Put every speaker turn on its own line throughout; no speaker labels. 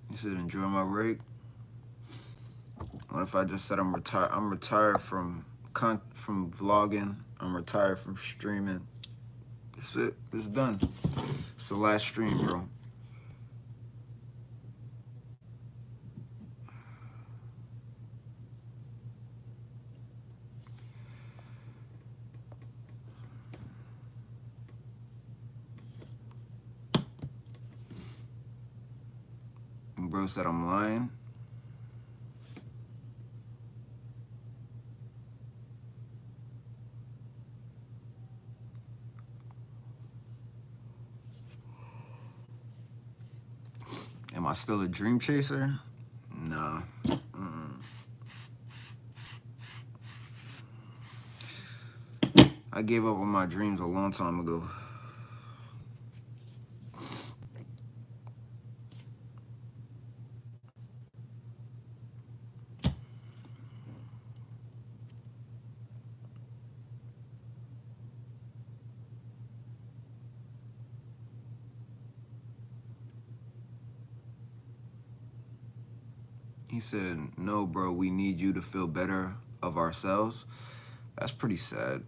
He said, enjoy my break. What if I just said I'm retired? I'm retired from vlogging. I'm retired from streaming. That's it. It's done. It's the last stream, bro. And bro said I'm lying. Am I still a dream chaser? Nah. I gave up on my dreams a long time ago. He said, no, bro, we need you to feel better of ourselves. That's pretty sad.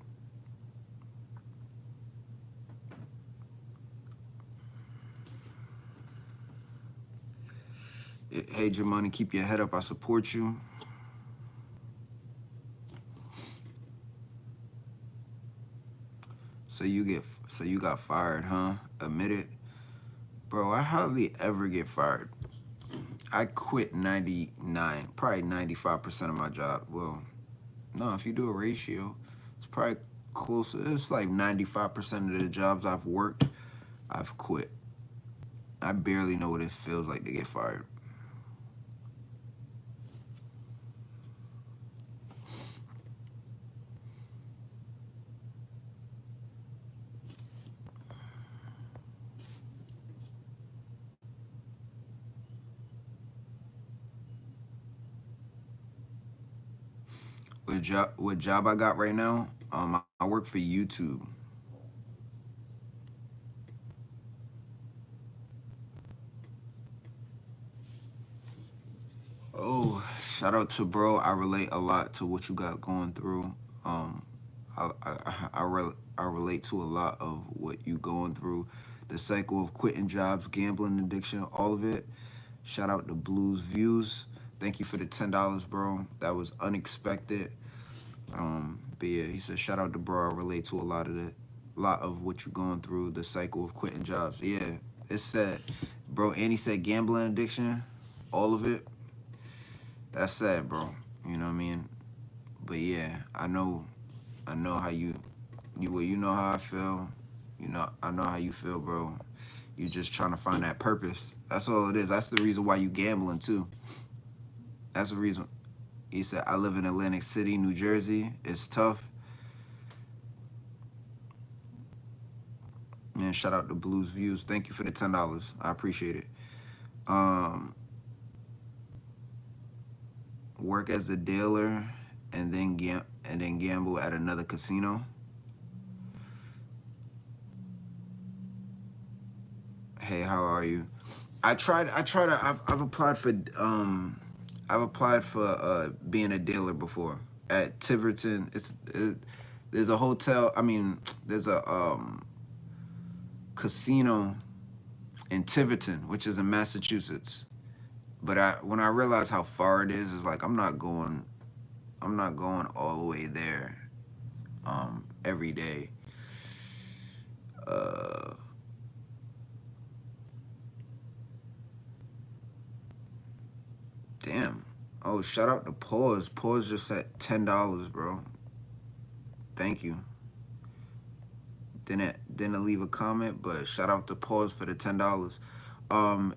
Hey, Jumanne, keep your head up. I support you. So you got fired, huh? Admit it. Bro, I hardly ever get fired. I quit 99, probably 95% of my job. Well, no, if you do a ratio, it's probably close. It's like 95% of the jobs I've worked, I've quit. I barely know what it feels like to get fired. What job I got right now? I work for YouTube. Oh, shout out to bro. I relate a lot to what you got going through. I relate to a lot of what you going through. The cycle of quitting jobs, gambling addiction, all of it. Shout out to Blues Views. Thank you for the $10, bro. That was unexpected. But yeah, he said, shout out to bro. I relate to a lot of what you're going through. The cycle of quitting jobs. Yeah, it's sad, bro. And he said gambling addiction, all of it. That's sad, bro. You know what I mean? But yeah, I know how you know how I feel. You know, I know how you feel, bro. You just trying to find that purpose. That's all it is. That's the reason why you gambling too. That's the reason. He said, I live in Atlantic City, New Jersey. It's tough. Man, shout out to Blues Views. Thank you for the $10. I appreciate it. Work as a dealer and then gamble at another casino. Hey, how are you? I've applied for being a dealer before at Tiverton. There's a hotel, there's a casino in Tiverton, which is in Massachusetts. But when I realized how far it is, it's like I'm not going all the way there every day. Damn. Oh, shout out to Pause. Pause just at $10, bro. Thank you. Didn't leave a comment, but shout out to Pause for the $10.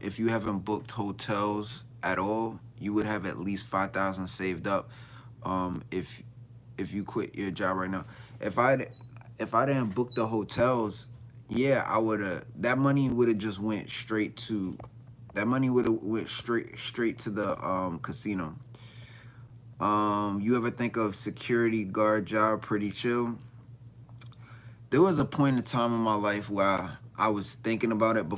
If you haven't booked hotels at all, you would have at least 5,000 saved up. If you quit your job right now, if I didn't book the hotels, yeah, I would have. That money would have just went straight to. That money would have went straight to the casino. You ever think of security guard job pretty chill? There was a point in time in my life where I was thinking about it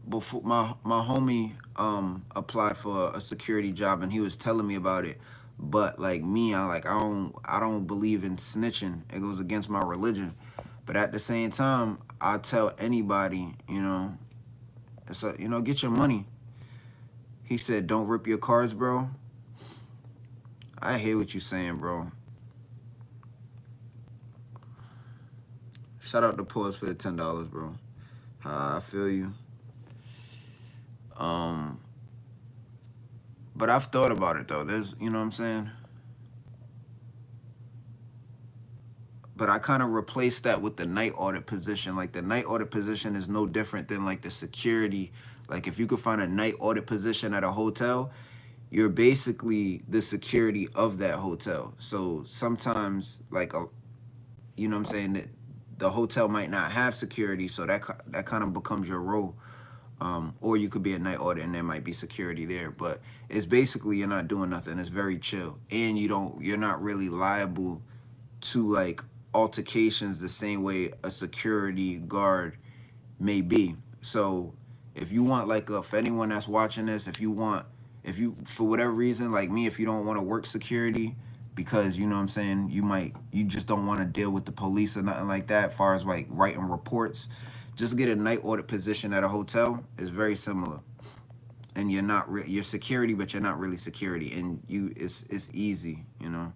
before my homie applied for a security job, and he was telling me about it. But like me, I don't believe in snitching. It goes against my religion. But at the same time, I tell anybody, get your money. He said, don't rip your cards, bro. I hear what you're saying, bro. Shout out to Pause for the $10, bro. I feel you. But I've thought about it though. There's, you know what I'm saying? But I kind of replaced that with the night audit position. Like the night audit position is no different than like the security. Like if you could find a night audit position at a hotel, you're basically the security of that hotel. So sometimes like you know what I'm saying, that the hotel might not have security, so that kind of becomes your role. Or you could be a night audit and there might be security there, but it's basically you're not doing nothing. It's very chill, and you're not really liable to like altercations the same way a security guard may be. So if you want like if anyone that's watching this, if you for whatever reason, like me, if you don't want to work security because you know what I'm saying, you just don't want to deal with the police or nothing like that, as far as like writing reports, just get a night audit position at a hotel. Is very similar, and you're security, but you're not really security, and it's easy, you know.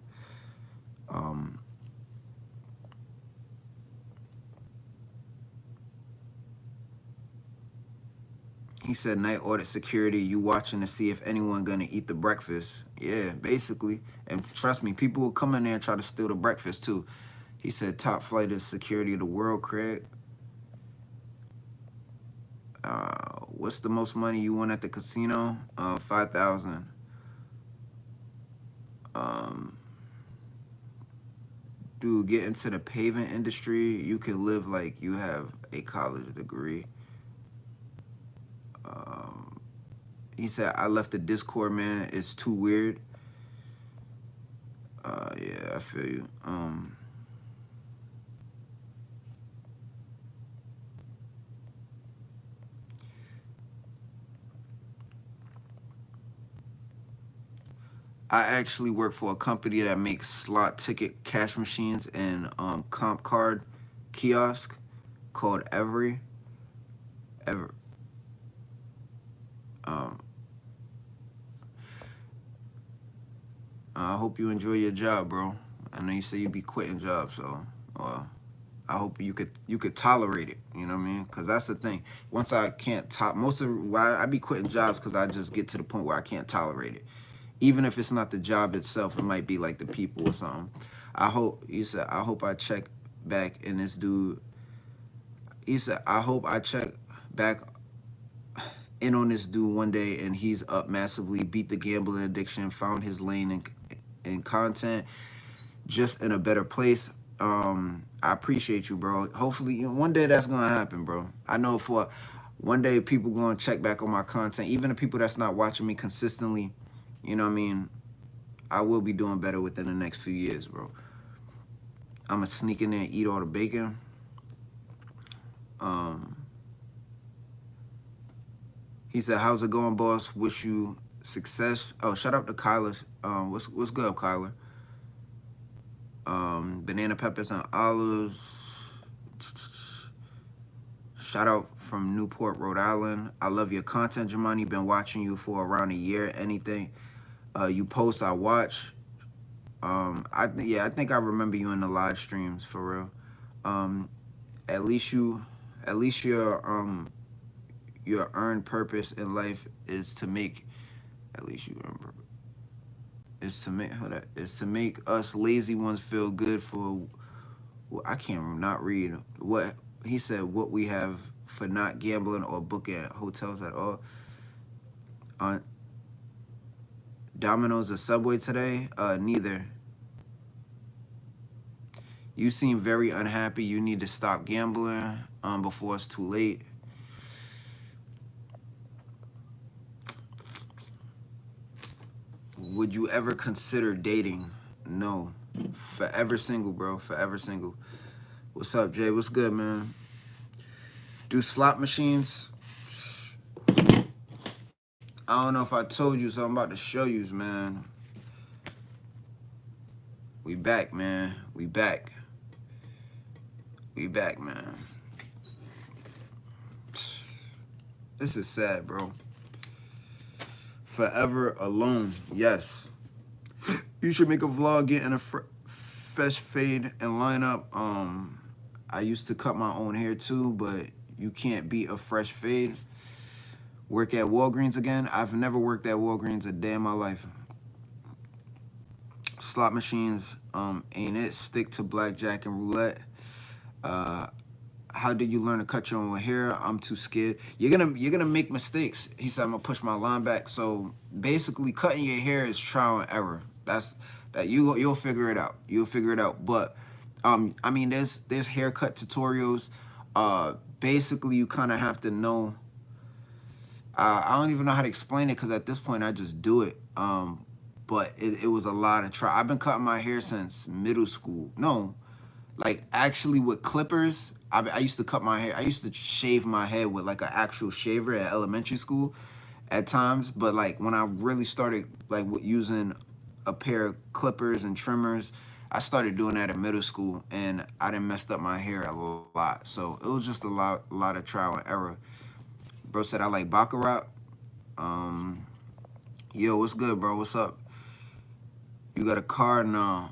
He said night audit security, you watching to see if anyone gonna eat the breakfast. Yeah, basically. And trust me, people will come in there and try to steal the breakfast too. He said top flight is security of the world, Craig. What's the most money you won at the casino? 5,000. Dude, get into the paving industry. You can live like you have a college degree. He said, I left the Discord, man. It's too weird. Yeah, I feel you. I actually work for a company that makes slot ticket cash machines and comp card kiosk called Ever. I hope you enjoy your job, bro. I know you say you be quitting jobs, so I hope you could tolerate it. You know what I mean? Because that's the thing. Once I can't most of why I be quitting jobs, because I just get to the point where I can't tolerate it. Even if it's not the job itself, it might be like the people or something. He said, I hope I check back in this dude. He said, I hope I check back in on this dude one day and he's up massively, beat the gambling addiction, found his lane in content, just in a better place. I appreciate you, bro. Hopefully, one day that's gonna happen, bro. I know for one day people gonna check back on my content, even the people that's not watching me consistently. You know what I mean? I will be doing better within the next few years, bro. I'm gonna sneak in there and eat all the bacon. He said, how's it going, boss? Wish you success. Oh, shout out to Kyler. What's good, Kyler? Banana peppers and olives. Shout out from Newport, Rhode Island. I love your content, Jumanne. Been watching you for around a year. Anything you post, I watch. I think I remember you in the live streams for real. At least your earned purpose in life is to make. At least you remember. Is to make us lazy ones feel good for. Well, I can't not read what he said. What we have for not gambling or booking at hotels at all. On Domino's or Subway today? Neither. You seem very unhappy. You need to stop gambling before it's too late. Would you ever consider dating? No. Forever single, bro. Forever single. What's up, Jay? What's good, man? Do slot machines? I don't know if I told you, so I'm about to show you, man. We back, man. We back. We back, man. This is sad, bro. Forever alone. Yes. You should make a vlog getting a fresh fade and lineup. I used to cut my own hair too, but you can't beat a fresh fade. Work at Walgreens again. I've never worked at Walgreens a day in my life. Slot machines, ain't it? Stick to blackjack and roulette. How did you learn to cut your own hair? I'm too scared. You're gonna make mistakes. He said I'm gonna push my line back. So basically, cutting your hair is trial and error. You'll figure it out. You'll figure it out. But I mean, there's haircut tutorials. Basically, you kind of have to know. I don't even know how to explain it because at this point I just do it. But it was a lot of try. I've been cutting my hair since middle school. No, like actually with clippers. I used to cut my hair. I used to shave my head with like an actual shaver at elementary school at times. But like when I really started like using a pair of clippers and trimmers, I started doing that in middle school, and I done messed up my hair a lot. So it was just a lot of trial and error. Bro said I like Baccarat. Yo, what's good, bro? What's up? You got a car now.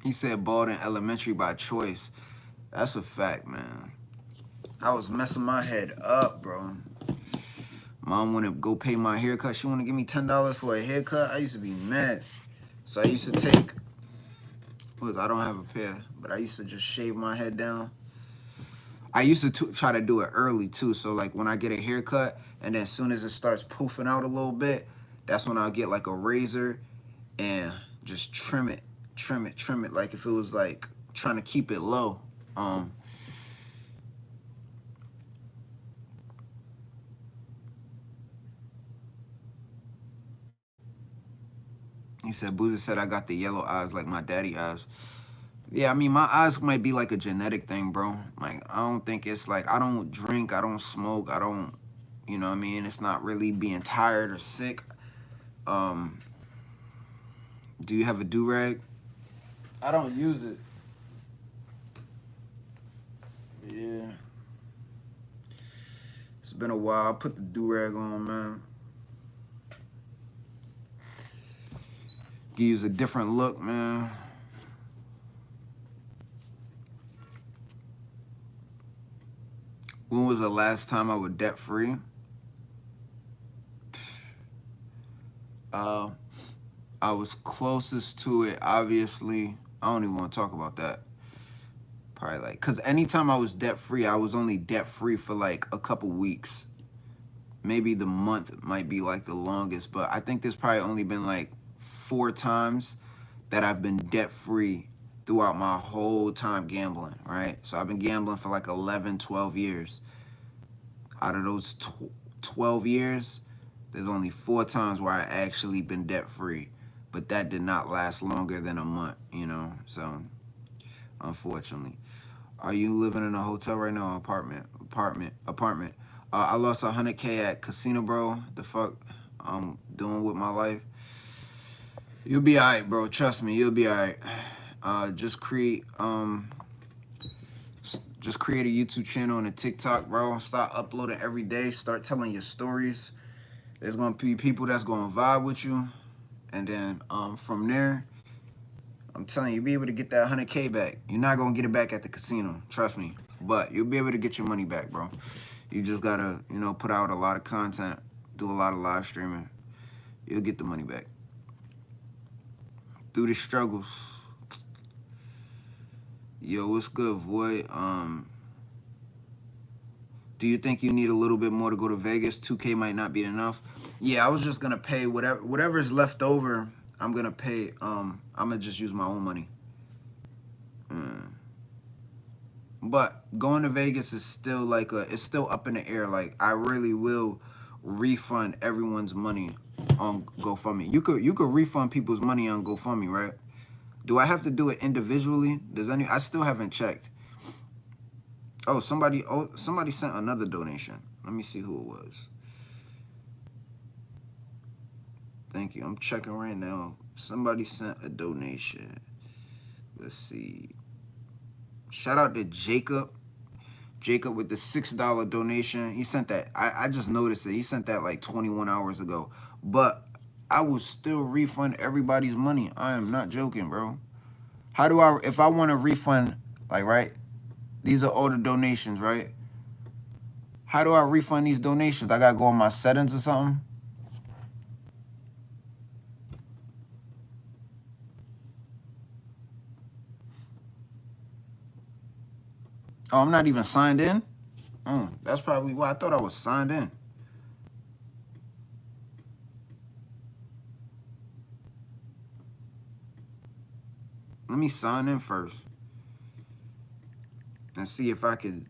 He said bald in elementary by choice. That's a fact, man. I was messing my head up, bro. Mom wanted to go pay my haircut. She wanted to give me $10 for a haircut. I used to be mad. So I used to take, I don't have a pair, but I used to just shave my head down. I used to try to do it early too. So like when I get a haircut and then as soon as it starts poofing out a little bit, that's when I'll get like a razor and just trim it like if it was like trying to keep it low. He said, Boozy said I got the yellow eyes like my daddy eyes. Yeah, I mean, my eyes might be like a genetic thing, bro. Like, I don't think it's like, I don't drink, I don't smoke, I don't, you know what I mean? It's not really being tired or sick. Do you have a do-rag? I don't use it. Yeah. It's been a while. I put the do-rag on, man. Gives a different look, man. When was the last time I was debt-free? I was closest to it, obviously. I don't even want to talk about that. Probably like, because anytime I was debt-free, I was only debt-free for like a couple weeks. Maybe the month might be like the longest, but I think there's probably only been like 4 times that I've been debt-free throughout my whole time gambling, right? So I've been gambling for like 11, 12 years. Out of those 12 years, there's only 4 times where I actually been debt-free. But that did not last longer than a month, you know? So, unfortunately. Are you living in a hotel right now? Apartment. I lost 100K at casino, bro. The fuck I'm doing with my life. You'll be all right, bro. Trust me, you'll be all right. Just create a YouTube channel and a TikTok, bro. Start uploading every day. Start telling your stories. There's gonna be people that's gonna vibe with you, and then from there, I'm telling you, you'll be able to get that 100K back. You're not gonna get it back at the casino, trust me. But you'll be able to get your money back, bro. You just gotta, you know, put out a lot of content, do a lot of live streaming. You'll get the money back. Through the struggles. Yo, what's good, Void? Do you think you need a little bit more to go to Vegas? 2K might not be enough. Yeah, I was just gonna pay whatever is left over. I'm gonna pay. I'm gonna just use my own money. But going to Vegas is still like it's still up in the air. Like I really will refund everyone's money. on GoFundMe. You could refund people's money on GoFundMe, right? Do I have to do it individually? I still haven't checked. Oh, somebody sent another donation. Let me see who it was. Thank you. I'm checking right now. Somebody sent a donation. Let's see. Shout out to Jacob. Jacob with the $6 donation. He sent that. I just noticed it. He sent that like 21 hours ago. But I will still refund everybody's money. I am not joking, bro. How do I, if I want to refund, like, right? These are all the donations, right? How do I refund these donations? I got to go on my settings or something? Oh, I'm not even signed in? That's probably why I thought I was signed in. Let me sign in first and see if I could.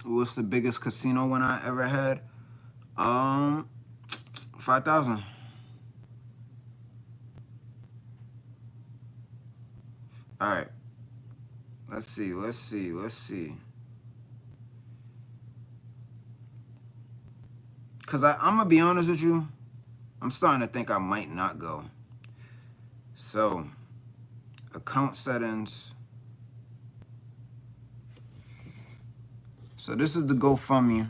What's the biggest casino win I ever had? 5,000. All right. Let's see. Because I'm going to be honest with you. I'm starting to think I might not go. So, account settings. So, this is the GoFundMe.